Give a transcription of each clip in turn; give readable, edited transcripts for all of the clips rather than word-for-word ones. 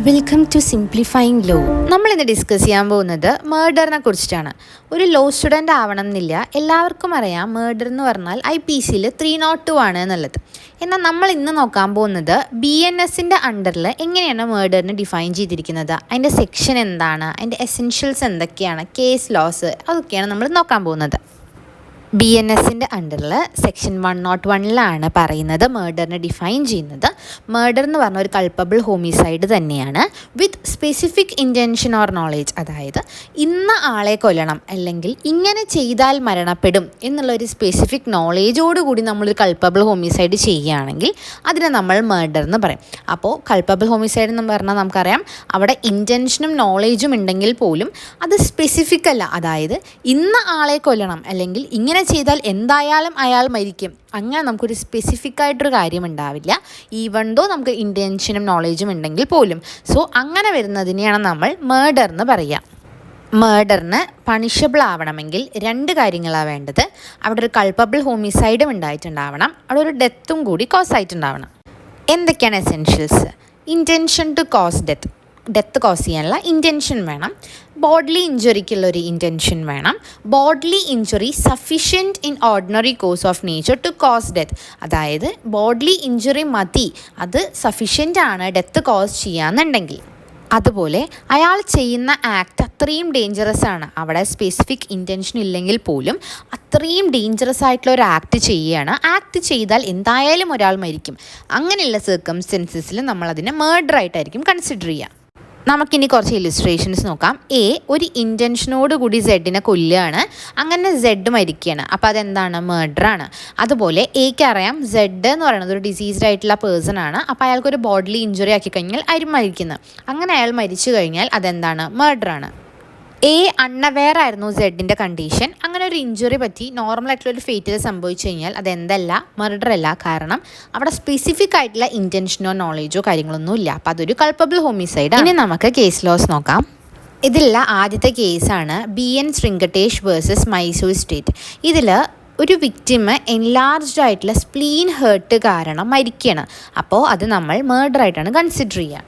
Welcome to simplifying law. നമ്മളിന്ന് discuss ചെയ്യാൻ പോകുന്നത് മേർഡറിനെ കുറിച്ചിട്ടാണ്. ഒരു ലോ സ്റ്റുഡൻ്റ് ആവണം എന്നില്ല, എല്ലാവർക്കും അറിയാം മേർഡർ എന്ന് പറഞ്ഞാൽ IPCയിൽ 302 ആണ് എന്നുള്ളത്. എന്നാൽ നമ്മൾ ഇന്ന് നോക്കാൻ പോകുന്നത് BNSൻ്റെ അണ്ടറിൽ എങ്ങനെയാണ് മേർഡറിനെ ഡിഫൈൻ ചെയ്തിരിക്കുന്നത്, അതിൻ്റെ സെക്ഷൻ എന്താണ്, അതിൻ്റെ എസെൻഷ്യൽസ് എന്തൊക്കെയാണ്, കേസ് ലോസ്, അതൊക്കെയാണ് നമ്മൾ നോക്കാൻ പോകുന്നത്. BNSൻ്റെ അണ്ടറിൽ സെക്ഷൻ 101 പറയുന്നത് മേർഡറിനെ ഡിഫൈൻ ചെയ്യുന്നത്. മേർഡർ എന്ന് പറഞ്ഞ ഒരു കൾപ്പബിൾ ഹോമിസൈഡ് തന്നെയാണ് വിത്ത് സ്പെസിഫിക് ഇൻറ്റൻഷൻ ഓർ നോളേജ്. അതായത് ഇന്ന ആളെ കൊല്ലണം അല്ലെങ്കിൽ ഇങ്ങനെ ചെയ്താൽ മരണപ്പെടും എന്നുള്ളൊരു സ്പെസിഫിക് നോളേജോടുകൂടി നമ്മളൊരു കൾപ്പബിൾ ഹോമിസൈഡ് ചെയ്യുകയാണെങ്കിൽ അതിനെ നമ്മൾ മേർഡർ എന്ന് പറയും. അപ്പോൾ കൾപ്പബിൾ ഹോമിസൈഡ് എന്ന് പറഞ്ഞാൽ നമുക്കറിയാം അവിടെ ഇൻറ്റൻഷനും നോളേജും ഉണ്ടെങ്കിൽ പോലും അത് സ്പെസിഫിക് അല്ല. അതായത് ഇന്ന ആളെ കൊല്ലണം അല്ലെങ്കിൽ ഇങ്ങനെ ചെയ്താൽ എന്തായാലും അയാൾ മരിക്കും, അങ്ങനെ നമുക്കൊരു സ്പെസിഫിക് ആയിട്ടൊരു കാര്യം ഉണ്ടാവില്ല, ഈവൺ ദോ നമുക്ക് ഇൻറ്റൻഷനും നോളേജും ഉണ്ടെങ്കിൽ പോലും. സോ അങ്ങനെ വരുന്നതിനെയാണ് നമ്മൾ മേർഡർ എന്ന് പറയുക. മേർഡറിന് പണിഷബിൾ ആവണമെങ്കിൽ 2 കാര്യങ്ങളാണ് വേണ്ടത്. അവിടെ ഒരു കൾപ്പബിൾ ഹോമിസൈഡും ഉണ്ടായിട്ടുണ്ടാവണം, അവിടെ ഒരു ഡെത്തും കൂടി കോസ് ആയിട്ടുണ്ടാവണം. എന്തൊക്കെയാണ് essentials? Intention to cause death cause ചെയ്യാനുള്ള ഇൻറ്റൻഷൻ വേണം. ബോഡ്ലി ഇഞ്ചുറിക്കുള്ളൊരു ഇൻറ്റൻഷൻ വേണം. Bodily injury sufficient in ordinary course of nature to cause death. അതായത് ബോഡ്ലി ഇഞ്ചുറി മതി, അത് സഫിഷ്യൻ്റ് ആണ് ഡെത്ത് കോസ് ചെയ്യാന്നുണ്ടെങ്കിൽ. അതുപോലെ അയാൾ ചെയ്യുന്ന ആക്ട് അത്രയും ഡേഞ്ചറസ് ആണ്, അവിടെ സ്പെസിഫിക് ഇൻറ്റൻഷൻ ഇല്ലെങ്കിൽ പോലും അത്രയും ഡേഞ്ചറസ് ആയിട്ടുള്ള ഒരു ആക്ട് ചെയ്യുകയാണ്. ആക്ട് ചെയ്താൽ എന്തായാലും ഒരാൾ മരിക്കും. അങ്ങനെയുള്ള സർക്കംസ്റ്റൻസസിൽ നമ്മളതിനെ മേർഡർ ആയിട്ടായിരിക്കും കൺസിഡർ ചെയ്യുക. നമുക്കിനി കുറച്ച് ഇല്ലുസ്ട്രേഷൻസ് നോക്കാം. ഒരു ഇൻറ്റൻഷനോട് കൂടി സെഡിനെ കൊല്ലുകയാണ്, അങ്ങനെ സെഡ് മരിക്കുകയാണ്, അപ്പോൾ അതെന്താണ്? മേർഡറാണ്. അതുപോലെ എക്ക് അറിയാം സെഡ് എന്ന് പറയുന്നത് ഒരു ഡിസീസ്ഡ് ആയിട്ടുള്ള പേഴ്സൺ ആണ്, അപ്പോൾ അയാൾക്കൊരു ബോഡ്ലി ഇഞ്ചുറി ആക്കി കഴിഞ്ഞാൽ അയാൾ മരിക്കുന്നത്, അങ്ങനെ അയാൾ മരിച്ചു കഴിഞ്ഞാൽ അതെന്താണ്? മേർഡറാണ്. അൺഅവെയർ ആയിരുന്നു സെഡിൻ്റെ കണ്ടീഷൻ, അങ്ങനെ ഒരു ഇഞ്ചുറി പറ്റി നോർമലായിട്ടുള്ളൊരു ഫേറ്റിൽ സംഭവിച്ചു കഴിഞ്ഞാൽ അതെന്തല്ല? മർഡർ അല്ല. കാരണം അവിടെ സ്പെസിഫിക് ആയിട്ടുള്ള ഇൻറ്റൻഷനോ നോളേജോ കാര്യങ്ങളൊന്നും ഇല്ല, അപ്പോൾ അതൊരു കൾപ്പബിൾ ഹോമിസൈഡ്. ഇനി നമുക്ക് കേസ് ലോസ് നോക്കാം. ഇതിലുള്ള ആദ്യത്തെ കേസാണ് BN ശ്രിങ്കട്ടേഷ് വേഴ്സസ് മൈസൂർ സ്റ്റേറ്റ്. ഇതിൽ ഒരു വിക്ടിമ് എൻലാർജ്ഡ് ആയിട്ടുള്ള സ്പ്ലീൻ ഹേർട്ട് കാരണം മരിക്കുകയാണ്, അപ്പോൾ അത് നമ്മൾ മേർഡറായിട്ടാണ് കൺസിഡർ ചെയ്യുക.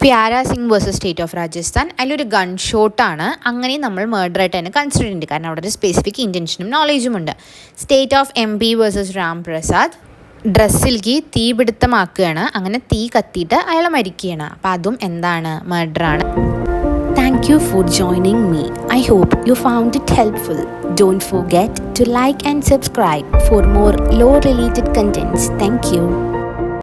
Pyara Singh versus state of Rajasthan, അതിലൊരു ഗൺ ഷോട്ടാണ്, അങ്ങനെ നമ്മൾ മേർഡറായിട്ട് തന്നെ കൺസിഡർ ചെയ്യുന്നുണ്ട്, കാരണം അവിടെ ഒരു സ്പെസിഫിക് ഇൻറ്റൻഷനും നോളേജും ഉണ്ട്. State of MP versus Ram Prasad, ഡ്രസ്സിലേക്ക് തീപിടുത്തമാക്കുകയാണ്, അങ്ങനെ തീ കത്തിയിട്ട് അയാൾ മരിക്കുകയാണ്, അപ്പോൾ അതും എന്താണ്? മേർഡറാണ്. Thank you for joining me. I hope you found it helpful. Don't forget to like and subscribe for more law related contents. Thank you.